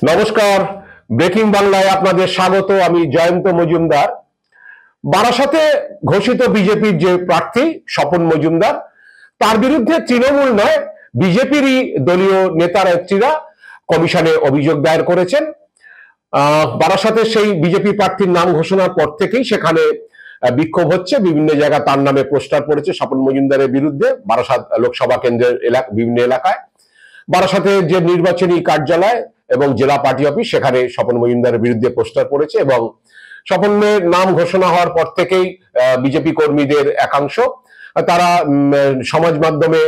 নমস্কার, ব্রেকিং বাংলায় আপনাদের স্বাগত। আমি জয়ন্ত মজুমদার। বারাসাতে ঘোষিত বিজেপির যে প্রার্থী স্বপন মজুমদার, তার বিরুদ্ধে তৃণমূল নয় বিজেপিরই দলীয় নেতা নেত্রীরা কমিশনে অভিযোগ দায়ের করেছেন। বারাসাতে সেই বিজেপি প্রার্থীর নাম ঘোষণার পর থেকেই সেখানে বিক্ষোভ হচ্ছে, বিভিন্ন জায়গায় তার নামে পোস্টার পড়েছে স্বপন মজুমদারের বিরুদ্ধে বারাসাত লোকসভা কেন্দ্রের বিভিন্ন এলাকায়। বারাসাতে যে নির্বাচনী কার্যালয় এবং জেলা পার্টি অফিস, সেখানে স্বপন মজুমদারের বিরুদ্ধে পোস্টার পড়েছে এবং স্বপনের নাম ঘোষণা হওয়ার পর থেকেই বিজেপি কর্মীদের একাংশ তারা সমাজ মাধ্যমে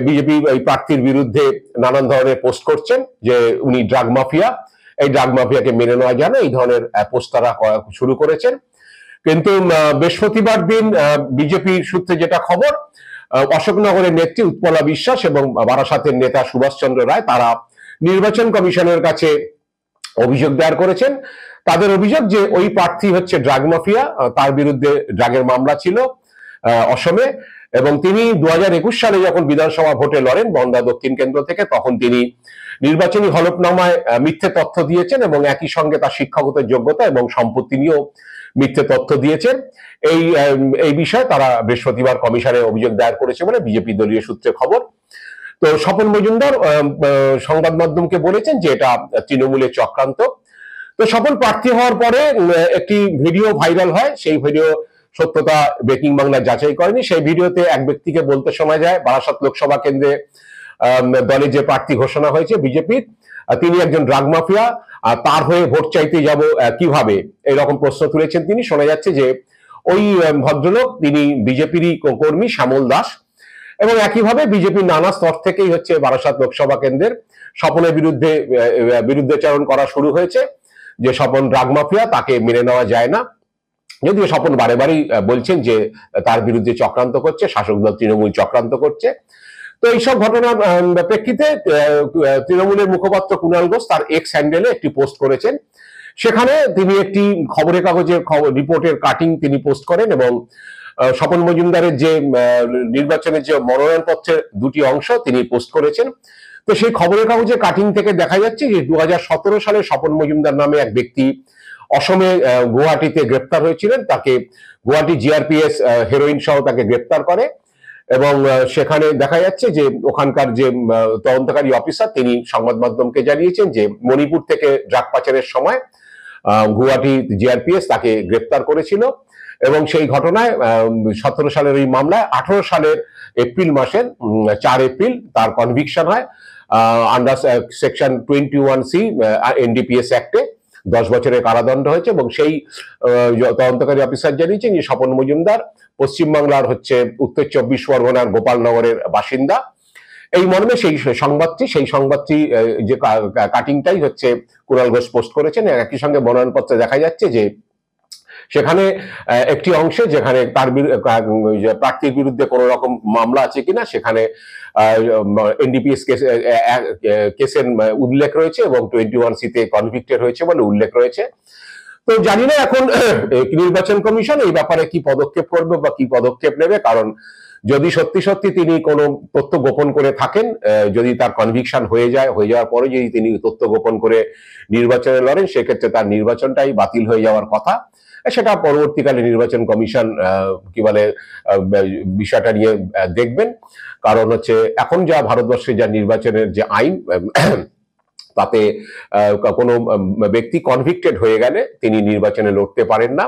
বিজেপি প্রার্থীর বিরুদ্ধে নানান ধরনের পোস্ট করছেন যে উনি ড্রাগ মাফিয়া, এই ড্রাগ মাফিয়াকে মেনে নেওয়া যায় না, এই ধরনের পোস্ট তারা শুরু করেছেন। কিন্তু বৃহস্পতিবার দিন বিজেপির সূত্রে যেটা খবর, অশোকনগরের নেত্রী উৎপলা বিশ্বাস এবং বারাসাতের নেতা সুভাষচন্দ্র রায় তারা নির্বাচন কমিশনের কাছে অভিযোগ দায়ের করেছেন। তাদের অভিযোগ যে ওই প্রার্থী হচ্ছে ড্রাগ মাফিয়া, তার বিরুদ্ধে ড্রাগের মামলা ছিল অসমে, এবং তিনি 2021 সালে যখন বিধানসভা ভোটে লড়েন বনগাঁ দক্ষিণ কেন্দ্র থেকে, তখন তিনি নির্বাচনী হলফনামায় মিথ্যে তথ্য দিয়েছেন এবং একই সঙ্গে তার শিক্ষাগত যোগ্যতা এবং সম্পত্তি নিয়েও মিথ্যে তথ্য দিয়েছেন। এই বিষয়ে তারা বৃহস্পতিবার কমিশনে অভিযোগ দায়ের করেছে বলে বিজেপি দলীয় সূত্রে খবর। তো স্বপন মজুমদার সংবাদ মাধ্যমকে বলেছেন যে এটা তৃণমূলের চক্রান্ত। তো স্বপন প্রার্থী হওয়ার পরে একটি ভিডিও ভাইরাল হয়, সেই ভিডিও সত্যতা ব্রেকিং বাংলা যাচাই করেনি। সেই ভিডিওতে এক ব্যক্তিকে বলতে শোনা যায়, বারাসাত লোকসভা কেন্দ্রে দলে যে প্রার্থী ঘোষণা হয়েছে বিজেপির, তিনি একজন ড্রাগ মাফিয়া, তার হয়ে ভোট চাইতে যাব কিভাবে, এরকম প্রশ্ন তুলেছেন তিনি। শোনা যাচ্ছে যে ওই ভদ্রলোক তিনি বিজেপিরই কর্মী শ্যামল দাস, এবং একইভাবে বিজেপির নানা স্তর থেকেই হচ্ছে বারাসাত লোকসভা কেন্দ্রের স্বপনের বিরুদ্ধে বিরুদ্ধাচরণ করা শুরু হয়েছে যে স্বপন ড্রাগ মাফিয়া, তাকে মেনে নেওয়া যায় না। যদিও স্বপন বারে বারেই বলছেন যে তার বিরুদ্ধে চক্রান্ত করছে, শাসক দল তৃণমূল চক্রান্ত করছে। তো এইসব ঘটনার প্রেক্ষিতে তৃণমূলের মুখপাত্র কুণাল ঘোষ তার এক্স হ্যান্ডেলে একটি পোস্ট করেছেন। সেখানে তিনি একটি খবরের কাগজের রিপোর্টের কাটিং তিনি পোস্ট করেন এবং স্বপন মজুমদারের যে নির্বাচনের যে মনোনয়নপত্রের দুটি অংশ তিনি পোস্ট করেছেন। তো সেই খবরের কাগজের কাটিং থেকে দেখা যাচ্ছে যে 2017 সালে স্বপন মজুমদার নামে এক ব্যক্তি অসমে গুয়াহাটিতে গ্রেপ্তার হয়েছিলেন। তাকে গুয়াহাটি জিআরপিএস হেরোইন সহ তাকে গ্রেপ্তার করে এবং সেখানে দেখা যাচ্ছে যে ওখানকার যে তদন্তকারী অফিসার তিনি সংবাদ মাধ্যমকে জানিয়েছেন যে মণিপুর থেকে ড্রাগ পাচারের সময় গুয়াহাটি জিআরপিএস তাকে গ্রেপ্তার করেছিল এবং সেই ঘটনায় 17 সালের এই মামলায় 18 সালের এপ্রিল মাসের 4 এপ্রিল তার কনভিকশন হয় আন্ডার সেকশন 21C এনডিপিএস অ্যাক্টে 10 বছরের কারাদণ্ড হয়েছে। এবং সেই তদন্তকারী অফিসার জানিয়েছেন যে স্বপন মজুমদার পশ্চিমবাংলার হচ্ছে উত্তর 24 পরগনার গোপালনগরের বাসিন্দা। এই মর্মে সেই সংবাদটি যে কাটিংটাই হচ্ছে কুণাল ঘোষ পোস্ট করেছেন। একই সঙ্গে মনোনয়নপত্রে দেখা যাচ্ছে যে সেখানে একটি অংশে যেখানে তার প্রার্থীর বিরুদ্ধে কোন রকম মামলা আছে কিনা সেখানে এনডিপিএস কেসের উল্লেখ রয়েছে এবং 21C-তে কনভিক্টেড হয়েছে বলে উল্লেখ রয়েছে। তো জানি না এখন নির্বাচন কমিশন এই ব্যাপারে কি পদক্ষেপ করবে বা কি পদক্ষেপ নেবে, কারণ যদি সত্যি তিনি কোনো তথ্য গোপন করে থাকেন, যদি তার কনভিকশন হয়ে যাওয়ার পরে যদি তিনি তথ্য গোপন করে নির্বাচনে লড়েন, সেক্ষেত্রে তার নির্বাচনটাই বাতিল হয়ে যাওয়ার কথা। সেটা পরবর্তীকালে নির্বাচন কমিশন কি বলে বিষয়টা নিয়ে দেখবেন। কারণ হচ্ছে এখন যা ভারতবর্ষে যা নির্বাচনের যে আইন, তাতে কোনো ব্যক্তি কনভিক্টেড হয়ে গেলে তিনি নির্বাচনে লড়তে পারেন না,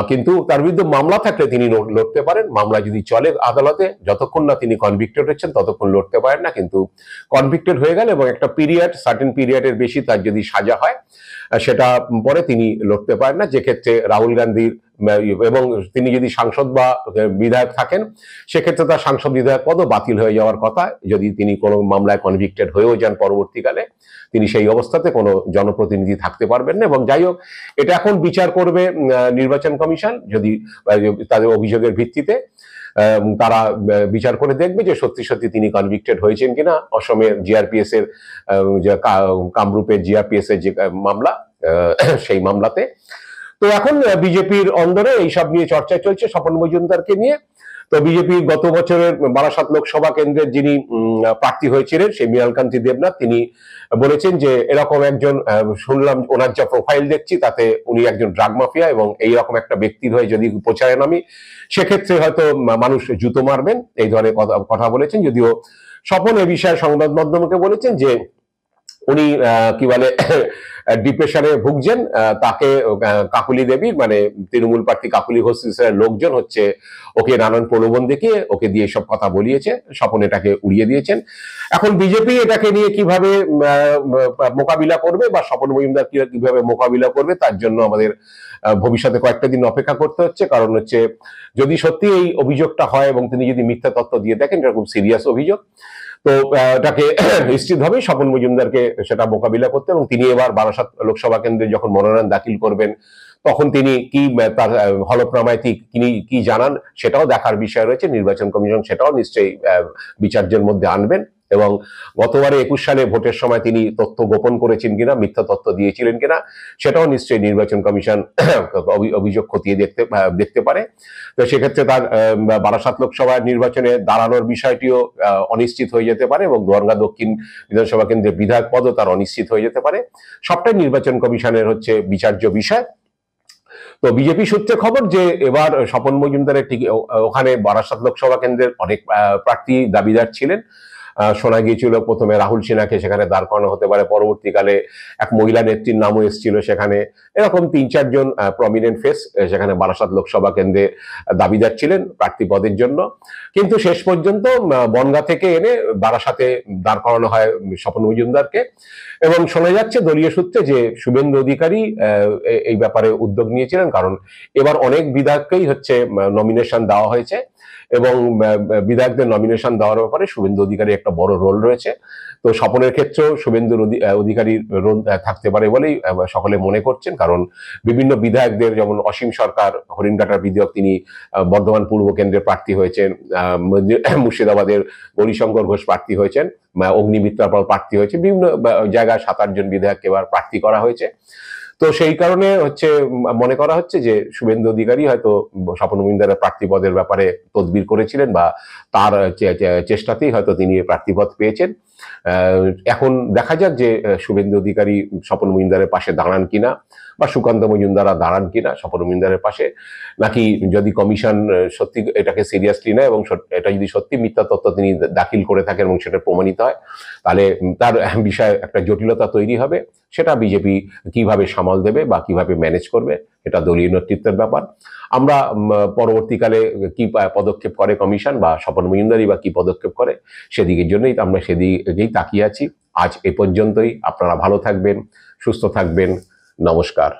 কিন্তু তার বিরুদ্ধে মামলা থাকলে তিনি লড়তে পারেন। মামলা যদি চলে আদালতে, যতক্ষণ না তিনি কনভিক্টেড হচ্ছেন ততক্ষণ লড়তে পারেন না, কিন্তু কনভিক্টেড হয়ে গেলে এবং একটা সার্টেন পিরিয়ডের বেশি তার যদি সাজা হয় সেটা পরে তিনি লড়তে পারেন না। যে ক্ষেত্রে রাহুল গান্ধীর এবং তিনি যদি সাংসদ বা বিধায়ক থাকেন, সেক্ষেত্রে তার সাংসদ বিধায়ক পদও বাতিল হয়ে যাওয়ার কথা যদি তিনি কোনো মামলায় কনভিক্টেড হয়েও যান। পরবর্তীকালে তিনি সেই অবস্থাতে কোনো জনপ্রতিনিধি থাকতে পারবেন না। এবং যাই হোক, এটা এখন বিচার করবে নির্বাচন কমিশন। যদি তাদের অভিযোগের ভিত্তিতে তারা বিচার করে দেখবে যে সত্যি তিনি কনভিক্টেড হয়েছেন কিনা অসমের জিআরপিএস এর কামরূপের জিআরপিএস এর যে মামলা, সেই মামলাতে। তো এখন বিজেপির অন্দরে এইসব নিয়ে চর্চা চলছে স্বপন মজুমদারকে নিয়ে। তো বিজেপি গত বছরের বারাসাত লোকসভা কেন্দ্রের যিনি প্রার্থী হয়েছিলেন সেই মৃণালকান্তি দেবনাথ, তিনি বলেছেন যে এরকম একজন, শুনলাম ওনার যা প্রোফাইল দেখছি তাতে উনি একজন ড্রাগ মাফিয়া, এবং এইরকম একটা ব্যক্তির হয়ে যদি প্রচারে নামি সেক্ষেত্রে হয়তো মানুষ জুতো মারবেন, এই ধরনের কথা বলেছেন। যদিও স্বপন এ বিষয়ে সংবাদ মাধ্যমকে বলেছেন যে উনি কি বলে ডিপ্রেশনে ভুগছেন, তাকে কাকুলি দেবীর মানে তৃণমূল প্রার্থী কাকুলি ঘোষের লোকজন হচ্ছে ওকে নানান প্রলোভন দেখিয়ে ওকে দিয়ে সব কথা বলিয়েছে, স্বপন এটাকে উড়িয়ে দিয়েছেন। এখন বিজেপি এটাকে নিয়ে কিভাবে মোকাবিলা করবে বা স্বপন মজুমদার কিভাবে মোকাবিলা করবে তার জন্য আমাদের ভবিষ্যতে কয়েকটা দিন অপেক্ষা করতে হচ্ছে। কারণ হচ্ছে যদি সত্যি এই অভিযোগটা হয় এবং তিনি যদি মিথ্যা তথ্য দিয়ে দেখেন, এটা খুব সিরিয়াস অভিযোগ, তো এটাকে নিশ্চিতভাবে স্বপন মজুমদারকে সেটা মোকাবিলা করতে, এবং তিনি এবার বারাসাত লোকসভা কেন্দ্রে যখন মনোনয়ন দাখিল করবেন তখন তিনি কি তার হলফনামায় তিনি কি জানান সেটাও দেখার বিষয় রয়েছে। নির্বাচন কমিশন সেটাও নিশ্চয়ই বিচার্যের মধ্যে আনবেন, এবং গতবারে 21 সালে ভোটের সময় তিনি তথ্য গোপন করেছেন কিনা, মিথ্যা তথ্য দিয়েছিলেন কিনা সেটাও নিশ্চয়ই নির্বাচন কমিশন অভিযোগ খতিয়ে দেখতে পারে। তো সেক্ষেত্রে তার বারাসাত লোকসভা নির্বাচনে দাঁড়ানোর বিষয়টিও অনিশ্চিত হয়ে যেতে পারে, এবং দোয়ারগা দক্ষিণ বিধানসভা কেন্দ্রের বিধায়ক পদও তার অনিশ্চিত হয়ে যেতে পারে। সবটাই নির্বাচন কমিশনের হচ্ছে বিচার্য বিষয়। তো বিজেপি সূত্রে খবর যে এবার স্বপন মজুমদারের ঠিক ওখানে বারাসাত লোকসভা কেন্দ্রের অনেক প্রার্থী দাবিদার ছিলেন। শোনা গিয়েছিল প্রথমে রাহুল সিনহাকে সেখানে দাঁড় করানো হতে পারে, পরবর্তীকালে এক মহিলা নেত্রীর নামও এসেছিল সেখানে। এরকম 3-4 জন প্রমিনেন্ট ফেস সেখানে বারাসাত লোকসভা কেন্দ্রে দাবিদার ছিলেন প্রার্থী পদের জন্য। কিন্তু শেষ পর্যন্ত বনগাঁ থেকে এনে বারাসাতে দাঁড় করানো হয় স্বপন মজুমদারকে, এবং শোনা যাচ্ছে দলীয় সূত্রে যে শুভেন্দু অধিকারী এই ব্যাপারে উদ্যোগ নিয়েছিলেন, কারণ এবার অনেক বিধায়ককেই হচ্ছে নমিনেশন দেওয়া হয়েছে, এবং বিধায়কদের নমিনেশন দেওয়ার ব্যাপারে শুভেন্দু অধিকারী একটা বড় রোল রয়েছে। তো স্বপনের ক্ষেত্রেও শুভেন্দু অধিকারীর রোল থাকতে পারে বলেই সকলে মনে করছেন, কারণ বিভিন্ন বিধায়কদের, যেমন অসীম সরকার হরিণঘাটার বিধায়ক, তিনি বর্ধমান পূর্ব কেন্দ্রের প্রার্থী হয়েছেন, মুর্শিদাবাদের গৌরীশঙ্কর ঘোষ প্রার্থী হয়েছেন, অগ্নিমিত্রার পর প্রার্থী হয়েছে, বিভিন্ন জায়গায় 7-8 জন বিধায়ককে এবার প্রার্থী করা হয়েছে। তো সেই কারণে হচ্ছে মনে করা হচ্ছে যে শুভেন্দু অধিকারী হয়তো স্বপন মজুমদারের প্রার্থী পদের ব্যাপারে তদবির করেছিলেন, বা তার চেষ্টাতেই হয়তো তিনি প্রার্থীপদ পেয়েছেন। এখন দেখা যাক যে শুভেন্দু অধিকারী স্বপন মজুমদারের পাশে দাঁড়ান কিনা, বা সুকান্ত মজুমদাররা দাঁড়ান কিনা স্বপন মজুমদারের পাশে, নাকি যদি কমিশন সত্যি এটাকে সিরিয়াসলি নেয় এবং এটা যদি সত্যি মিথ্যা তথ্য তিনি দাখিল করে থাকেন এবং সেটা প্রমাণিত হয়, তাহলে তার বিষয়ে একটা জটিলতা তৈরি হবে। সেটা বিজেপি কিভাবে সামাল দেবে বা কিভাবে ম্যানেজ করবে এটা দলীয় নেতৃত্বের ব্যাপার। আমরা পরবর্তীকালে কি পদক্ষেপ করে কমিশন বা স্বপন মজুমদারই বা কি পদক্ষেপ করে সেদিকের জন্যই আমরা সেদিকেই তাকিয়ে আছি। আজ এ পর্যন্তই। আপনারা ভালো থাকবেন, সুস্থ থাকবেন। নমস্কার।